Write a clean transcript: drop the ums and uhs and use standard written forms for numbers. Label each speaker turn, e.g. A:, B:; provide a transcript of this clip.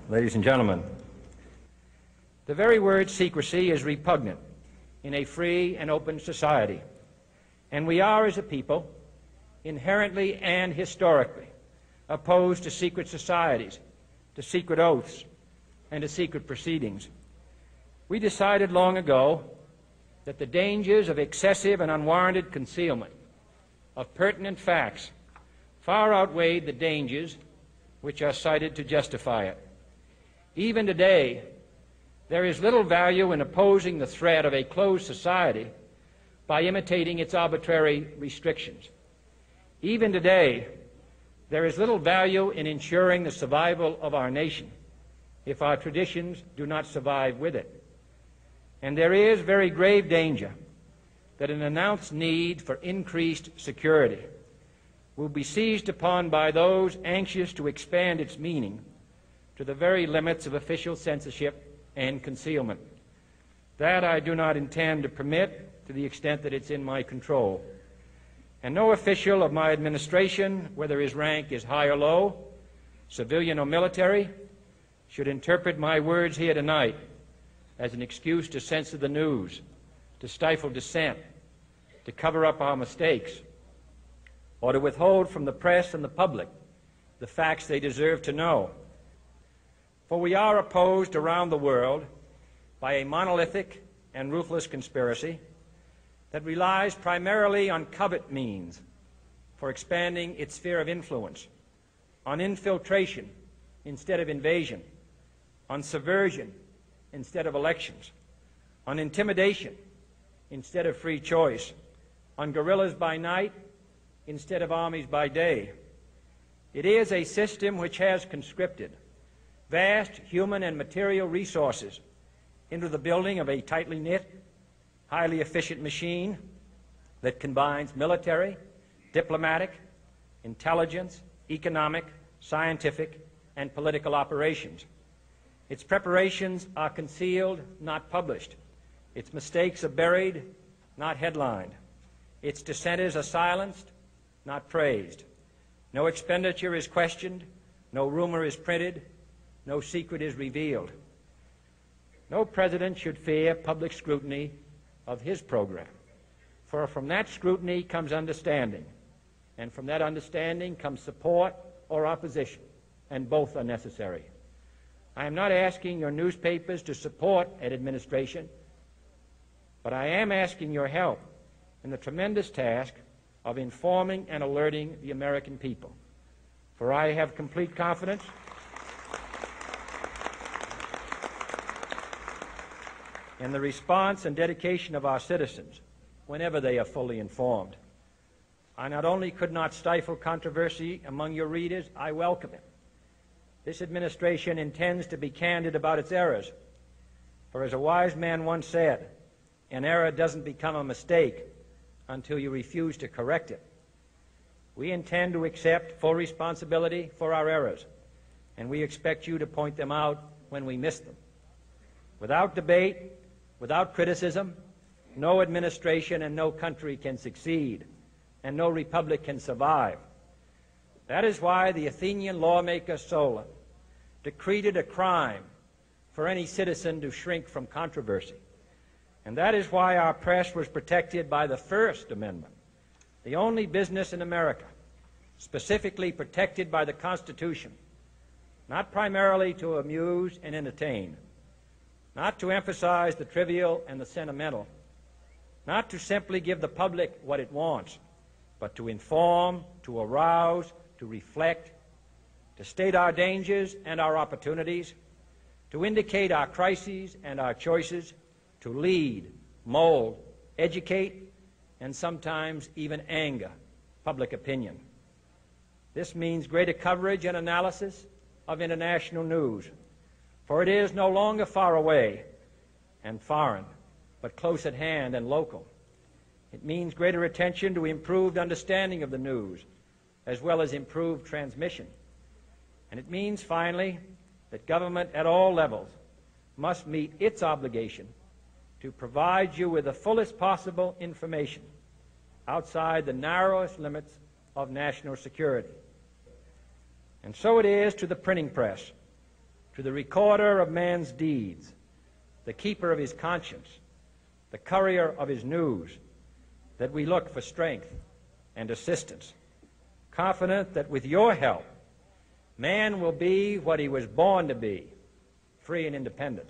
A: ladies and gentlemen. The very word secrecy is repugnant in a free and open society, and we are, as a people, inherently and historically opposed to secret societies, to secret oaths, and to secret proceedings. We decided long ago that the dangers of excessive and unwarranted concealment of pertinent facts far outweighed the dangers which are cited to justify it. Even today, there is little value in opposing the threat of a closed society by imitating its arbitrary restrictions. Even today, there is little value in ensuring the survival of our nation if our traditions do not survive with it. And there is very grave danger that an announced need for increased security will be seized upon by those anxious to expand its meaning to the very limits of official censorship and concealment. That I do not intend to permit to the extent that it's in my control. And no official of my administration, whether his rank is high or low, civilian or military, should interpret my words here tonight as an excuse to censor the news, to stifle dissent, to cover up our mistakes, or to withhold from the press and the public the facts they deserve to know. For we are opposed around the world by a monolithic and ruthless conspiracy that relies primarily on covert means for expanding its sphere of influence, on infiltration instead of invasion, on subversion instead of elections, on intimidation instead of free choice, on guerrillas by night instead of armies by day. It is a system which has conscripted vast human and material resources into the building of a tightly knit, highly efficient machine that combines military, diplomatic, intelligence, economic, scientific, and political operations. Its preparations are concealed, not published. Its mistakes are buried, not headlined. Its dissenters are silenced, not praised. No expenditure is questioned, no rumor is printed, no secret is revealed. No president should fear public scrutiny of his program, for from that scrutiny comes understanding, and from that understanding comes support or opposition, and both are necessary. I am not asking your newspapers to support an administration, but I am asking your help in the tremendous task of informing and alerting the American people. For I have complete confidence in the response and dedication of our citizens whenever they are fully informed. I not only could not stifle controversy among your readers, I welcome it. This administration intends to be candid about its errors. For as a wise man once said, an error doesn't become a mistake until you refuse to correct it. We intend to accept full responsibility for our errors, and we expect you to point them out when we miss them. Without debate, without criticism, no administration and no country can succeed, and no republic can survive. That is why the Athenian lawmaker Solon decreed it a crime for any citizen to shrink from controversy. And that is why our press was protected by the First Amendment, the only business in America specifically protected by the Constitution, not primarily to amuse and entertain, not to emphasize the trivial and the sentimental, not to simply give the public what it wants, but to inform, to arouse, to reflect, to state our dangers and our opportunities, to indicate our crises and our choices, to lead, mold, educate, and sometimes even anger public opinion. This means greater coverage and analysis of international news, for it is no longer far away and foreign, but close at hand and local. It means greater attention to improved understanding of the news, as well as improved transmission. And it means, finally, that government at all levels must meet its obligation to provide you with the fullest possible information outside the narrowest limits of national security. And so it is to the printing press, to the recorder of man's deeds, the keeper of his conscience, the courier of his news, that we look for strength and assistance, confident that with your help, man will be what he was born to be, free and independent.